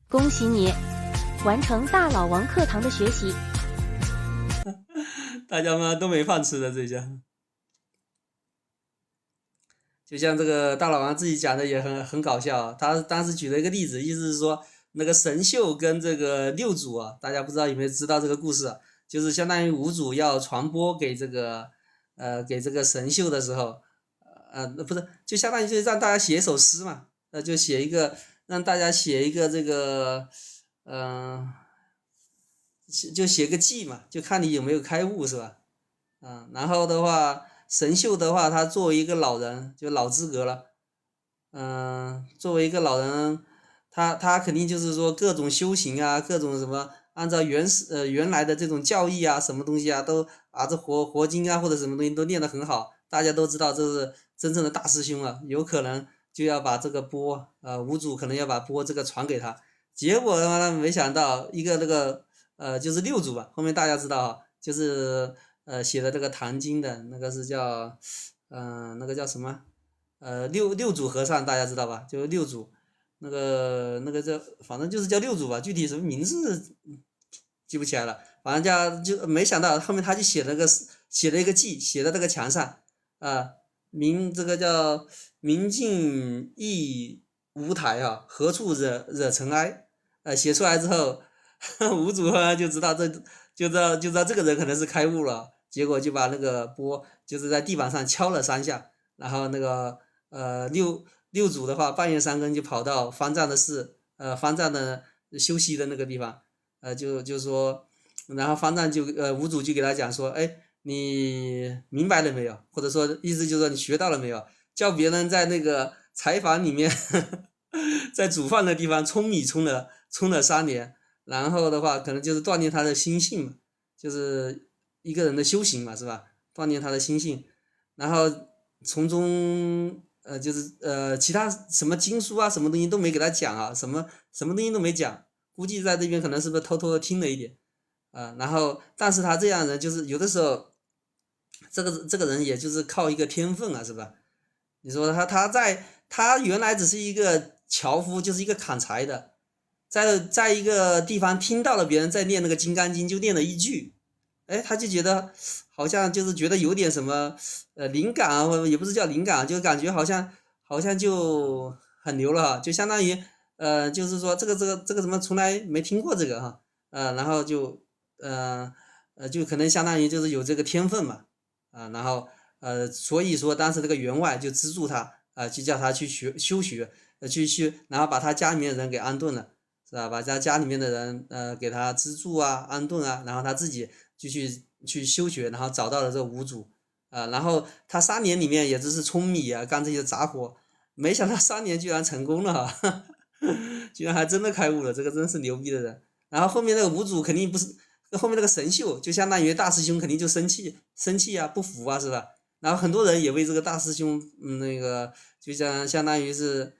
恭喜你完成大老王课堂的学习。大家嘛都没饭吃的这下。就像这个大老王自己讲的也很搞笑，他当时举了一个例子，意思是说那个神秀跟这个六祖啊，大家不知道有没有知道这个故事啊，就是相当于五祖要传播给这个神秀的时候，不是，就相当于就是让大家写一首诗嘛，就写一个让大家写一个这个就写个记嘛，就看你有没有开悟是吧？然后的话，神秀的话，他作为一个老人，就老资格了，作为一个老人，他肯定就是说各种修行啊，各种什么，按照原来的这种教义啊，什么东西啊，都这活经啊或者什么东西都练得很好，大家都知道这是真正的大师兄了，有可能就要把这个钵，五祖可能要把钵这个传给他，结果呢，没想到一个那个就是六祖吧，后面大家知道啊，就是写的这个《坛经》的那个是叫那个叫什么六祖和尚，大家知道吧？就是六祖，那个叫反正就是叫六祖吧，具体什么名字记不起来了，反正就没想到后面他就写了一个记，写在这个墙上这个叫明镜亦无台啊，何处惹尘埃？写出来之后，五祖就知道这个人可能是开悟了，结果就把那个钵就是在地板上敲了3下，然后那个六祖的话半夜3更就跑到方丈的休息的那个地方，就说，然后方丈五祖就给他讲说，哎，你明白了没有？或者说意思就是说你学到了没有？叫别人在那个柴房里面在煮饭的地方舂米冲了3年，然后的话可能就是锻炼他的心性嘛，就是一个人的修行嘛，是吧？锻炼他的心性，然后从中就是其他什么经书啊，什么东西都没给他讲啊，什么东西都没讲，估计在这边可能是不是偷偷的听了一点然后但是他这样人就是有的时候，这个人也就是靠一个天分啊，是吧？你说他原来只是一个樵夫，就是一个砍柴的，在一个地方听到了别人在念那个《金刚经》，就念了一句，哎，他就觉得好像就是觉得有点什么灵感啊，或者也不是叫灵感啊，就感觉好像就很牛了，就相当于就是说这个怎么从来没听过这个哈，然后就可能相当于就是有这个天分嘛，然后所以说当时这个员外就资助他就叫他去修学，然后把他家里面的人给安顿了。是吧？把家里面的人给他资助啊、安顿啊，然后他自己就去修学，然后找到了这个五祖然后他3年里面也只是舂米啊、干这些杂活，没想到3年居然成功了哈，居然还真的开悟了，这个真是牛逼的人。然后后面那个五祖肯定不是，后面那个神秀就相当于大师兄肯定就生气啊、不服啊，是吧？然后很多人也为这个大师兄那个就相当于是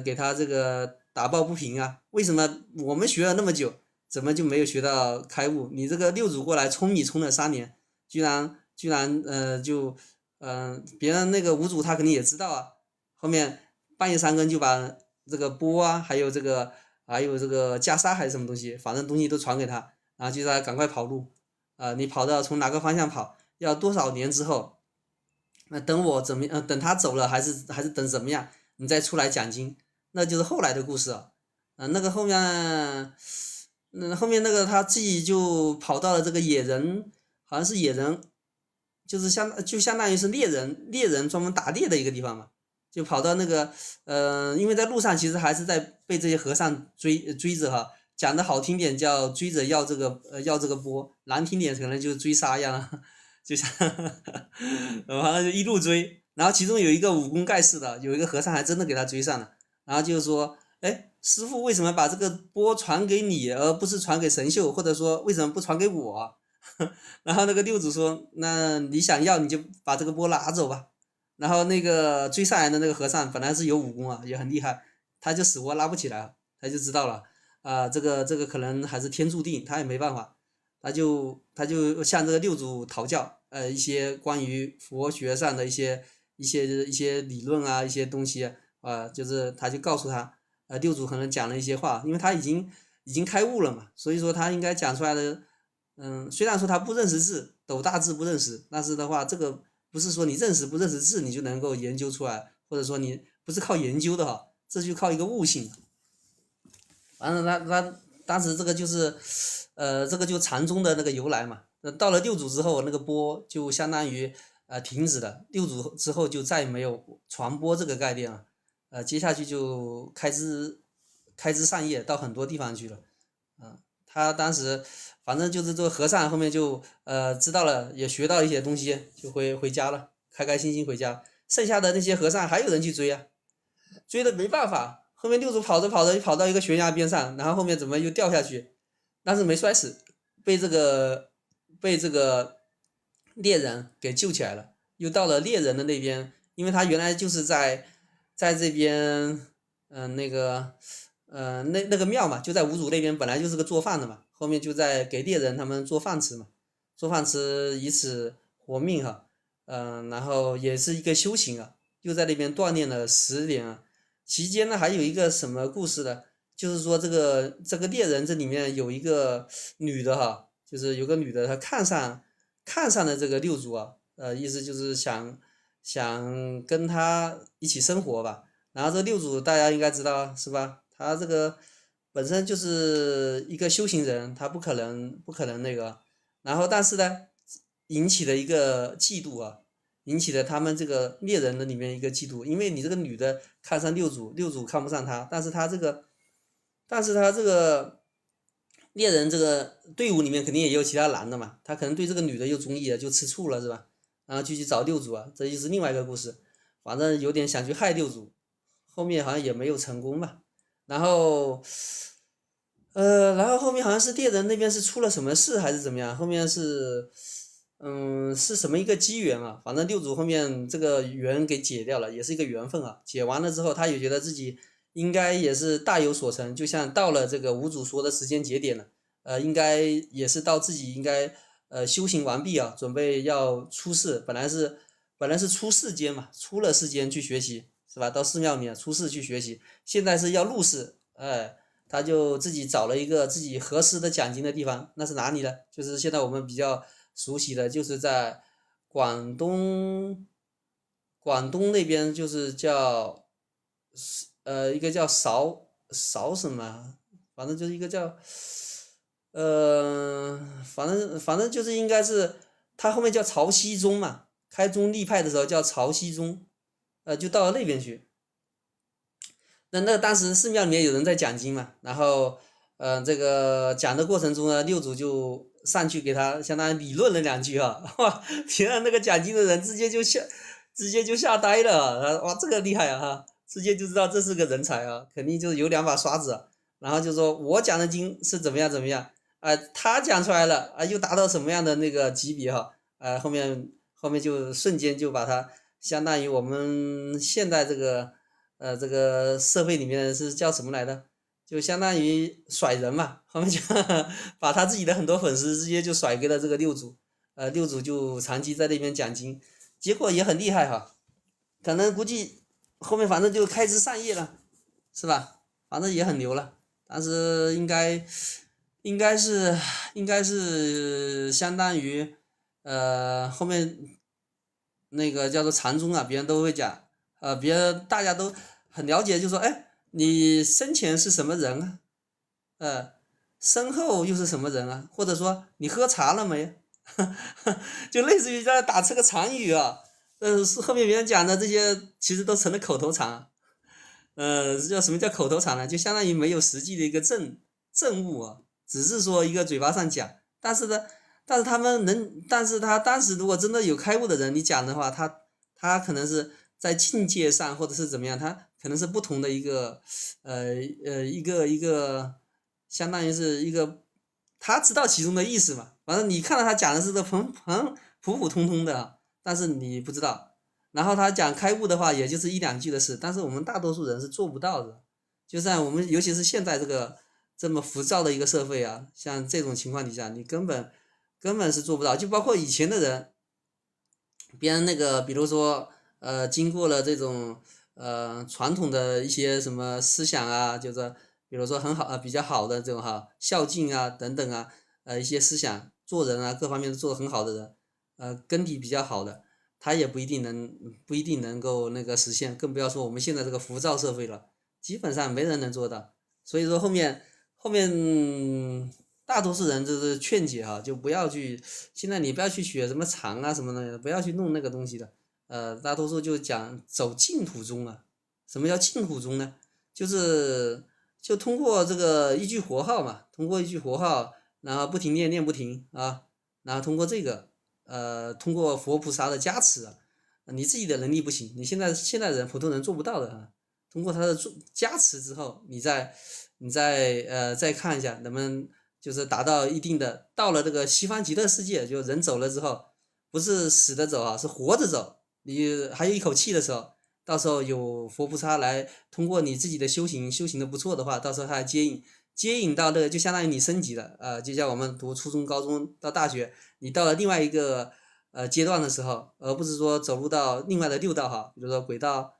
给他这个打抱不平啊，为什么我们学了那么久，怎么就没有学到开悟？你这个六祖过来冲米冲了3年，居然别人那个五祖他肯定也知道啊，后面半夜3更就把这个钵啊，还有这个袈裟还是什么东西，反正东西都传给他，然后就让他赶快跑路你跑到从哪个方向跑，要多少年之后，那等我怎么等他走了，还是等怎么样，你再出来讲经，那就是后来的故事了。那个后面，后面那个他自己就跑到了这个野人，好像是野人，就是相当于是猎人专门打猎的一个地方嘛，就跑到那个因为在路上其实还是在被这些和尚追着哈，讲的好听点叫追着要这个钵，难听点可能就是追杀一样，就像完了就一路追，然后其中有一个武功盖世的，有一个和尚还真的给他追上了，然后就是说，哎，师傅为什么把这个钵传给你，而不是传给神秀，或者说为什么不传给我？然后那个六祖说，那你想要你就把这个钵拿走吧。然后那个追上来的那个和尚本来是有武功啊，也很厉害，他就死活拉不起来，他就知道了这个可能还是天注定，他也没办法，他就向这个六祖讨教，一些关于佛学上的一些理论啊，一些东西就是他就告诉他，六祖可能讲了一些话，因为他已经开悟了嘛，所以说他应该讲出来的，虽然说他不认识字，斗大字不认识，但是的话，这个不是说你认识不认识字你就能够研究出来，或者说你不是靠研究的哈，这就靠一个悟性。完了他当时这个就是，这个就禅宗的那个由来嘛。到了六祖之后，那个播就相当于停止了。六祖之后就再也没有传播这个概念了。接下去就开枝散叶到很多地方去了。他当时反正就是这个和尚后面就知道了，也学到一些东西，就回家了，开开心心回家。剩下的那些和尚还有人去追啊，追的没办法。后面六祖跑着跑到一个悬崖边上，然后后面怎么又掉下去，但是没摔死，被这个猎人给救起来了，又到了猎人的那边，因为他原来就是在这边，那个庙嘛，就在五祖那边，本来就是个做饭的嘛，后面就在给猎人他们做饭吃嘛，做饭吃以此活命哈，然后也是一个修行啊，又在那边锻炼了10年啊。期间呢，还有一个什么故事呢？就是说这个猎人这里面有一个女的哈，就是有个女的她看上了这个六祖啊，意思就是想跟他一起生活吧。然后这个六祖大家应该知道是吧？他这个本身就是一个修行人，他不可能那个，然后但是呢，引起了一个嫉妒啊。引起了他们这个猎人的里面一个嫉妒，因为你这个女的看上六祖，六祖看不上她，但是他这个猎人这个队伍里面肯定也有其他男的嘛，他可能对这个女的又中意了，就吃醋了是吧？然后就去找六祖啊，这就是另外一个故事，反正有点想去害六祖，后面好像也没有成功吧。然后后面好像是猎人那边是出了什么事还是怎么样，后面是。是什么一个机缘啊？反正六祖后面这个缘给解掉了，也是一个缘分啊。解完了之后，他也觉得自己应该也是大有所成，就像到了这个五祖说的时间节点了，应该也是到自己应该修行完毕啊，准备要出世。本来是出世间嘛，出了世间去学习是吧？到寺庙里面出世去学习，现在是要入世，他就自己找了一个自己合适的讲经的地方，那是哪里呢？就是现在我们比较熟悉的就是在广东那边，就是叫一个叫韶什么，反正就是一个叫反正就是应该是他后面叫潮汐宗嘛，开宗立派的时候叫潮汐宗，就到了那边去。那当时寺庙里面有人在讲经嘛，然后这个讲的过程中呢，六祖就上去给他相当于理论了2句啊，哇，别人那个讲经的人直接就吓呆了，哇，这个厉害啊哈，直接就知道这是个人才啊，肯定就是有2把刷子，然后就说我讲的经是怎么样，他讲出来了啊，又达到什么样的那个级别哈，后面就瞬间就把他相当于我们现在这个社会里面是叫什么来的？就相当于甩人嘛，后面就把他自己的很多粉丝直接就甩给了这个六祖，六祖就长期在那边讲经，结果也很厉害哈，可能估计后面反正就开枝散叶了，是吧？反正也很牛了，但是应该是相当于后面那个叫做禅宗啊，别人都会讲，别人大家都很了解，就说哎。你生前是什么人啊？身后又是什么人啊？或者说你喝茶了没？就类似于在打这个禅语啊。是后面别人讲的这些，其实都成了口头禅。叫什么叫口头禅呢？就相当于没有实际的一个证悟啊，只是说一个嘴巴上讲。但是他当时如果真的有开悟的人，你讲的话，他可能是在境界上或者是怎么样，他可能是不同的一个一个相当于是一个他知道其中的意思嘛，反正你看到他讲的是个普普通通的，但是你不知道，然后他讲开悟的话也就是1-2句的事，但是我们大多数人是做不到的，就像我们尤其是现在这么浮躁的一个社会啊，像这种情况底下你根本是做不到，就包括以前的人，别人那个比如说经过了这种传统的一些什么思想啊，就是比如说很好比较好的这种孝敬啊等等啊，一些思想做人啊各方面都做得很好的人，根底比较好的，他也不一定能够那个实现，更不要说我们现在这个浮躁社会了，基本上没人能做到。所以说后面大多数人就是劝解就不要去，现在你不要去学什么禅啊什么的，不要去弄那个东西的。大多数就讲走净土中啊。什么叫净土中呢？就通过这个一句佛号嘛，通过一句佛号，然后不停念不停啊，然后通过这个通过佛菩萨的加持你自己的能力不行，你现在人普通人做不到的通过他的加持之后，再看一下能不能就是达到一定的，到了这个西方极乐世界，就人走了之后，不是死的走是活着走。你还有一口气的时候，到时候有佛菩萨来通过你自己的修行的不错的话，到时候他接引到这个，就相当于你升级了就像我们读初中高中到大学，你到了另外一个阶段的时候，而不是说走入到另外的六道比如说轨道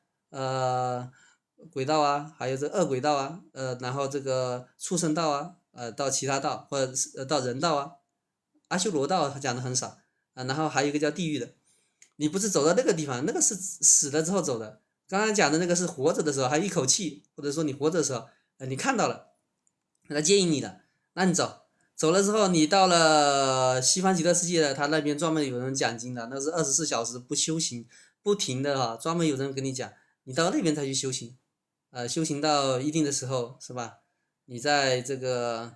还有这恶轨道然后这个畜生道到其他道或者到人道阿修罗道他讲的很少然后还有一个叫地狱的。你不是走到那个地方，那个是死了之后走的。刚刚讲的那个是活着的时候，还有一口气，或者说你活着的时候，你看到了，他接引你的，那你走了之后，你到了西方极乐世界的，他那边专门有人讲经的，那是24小时不休息，不停的专门有人跟你讲，你到那边才去修行，修行到一定的时候，是吧？你在这个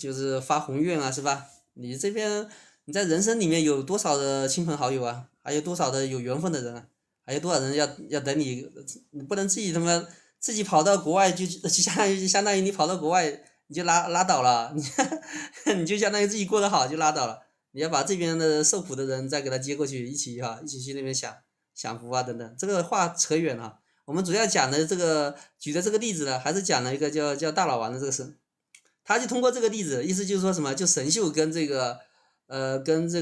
就是发宏愿是吧？你这边。你在人生里面有多少的亲朋好友还有多少的有缘分的人还有多少人要等你，你不能自己自己跑到国外就相当于你跑到国外你就拉倒了，你就相当于自己过得好就拉倒了，你要把这边的受苦的人再给他接过去，一起去那边享福等等。这个话扯远了，我们主要讲的这个举的这个例子呢，还是讲了一个叫大老王的这个事，他就通过这个例子，意思就是说什么，就神秀跟这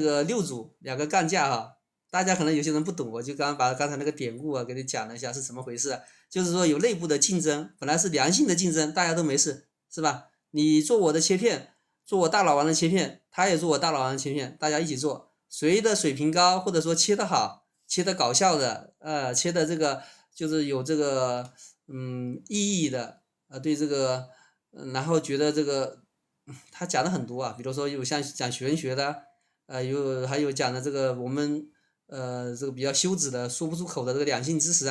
个六祖两个干架大家可能有些人不懂，我就把刚才那个典故给你讲了一下是什么回事就是说有内部的竞争，本来是良性的竞争，大家都没事，是吧？你做我的切片，做我大老王的切片，他也做我大老王的切片，大家一起做，谁的水平高，或者说切得好，切得搞笑的，切的这个就是有这个意义的对这个然后觉得这个他讲的很多比如说有像讲玄学的还有讲的这个我们这个比较羞耻的说不出口的这个两性知识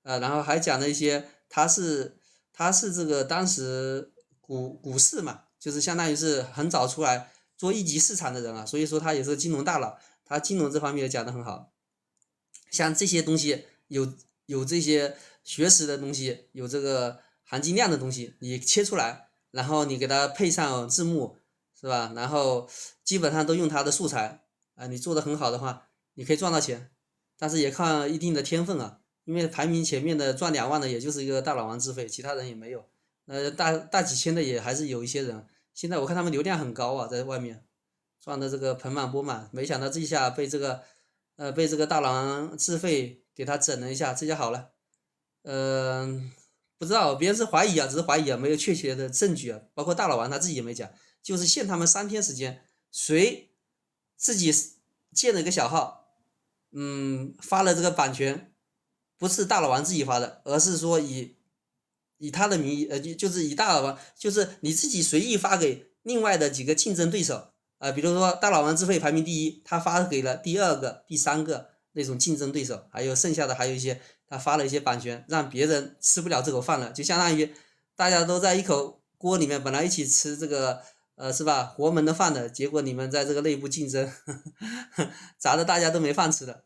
然后还讲了一些他是这个当时股市嘛，就是相当于是很早出来做一级市场的人所以说他也是金融大佬，他金融这方面也讲得很好。像这些东西有这些学识的东西，有这个含金量的东西，你切出来，然后你给它配上字幕，是吧？然后基本上都用它的素材你做的很好的话，你可以赚到钱，但是也靠一定的天分因为排名前面的赚2万的也就是一个大老王自费，其他人也没有，大几千的也还是有一些人。现在我看他们流量很高在外面赚的这个盆满钵满，没想到这一下被这个大老王自费给他整了一下，这下好了。不知道别人是怀疑只是怀疑没有确切的证据包括大老王他自己也没讲，就是限他们3天时间，谁自己建了一个小号，发了这个版权，不是大老王自己发的，而是说以他的名义，就是以大老王，就是你自己随意发给另外的几个竞争对手比如说大老王自费排名第1，他发给了第2个、第3个那种竞争对手，还有剩下的还有一些他发了一些版权，让别人吃不了这口饭了，就相当于大家都在一口锅里面，本来一起吃这个是吧活门的饭的，结果你们在这个内部竞争砸的大家都没饭吃了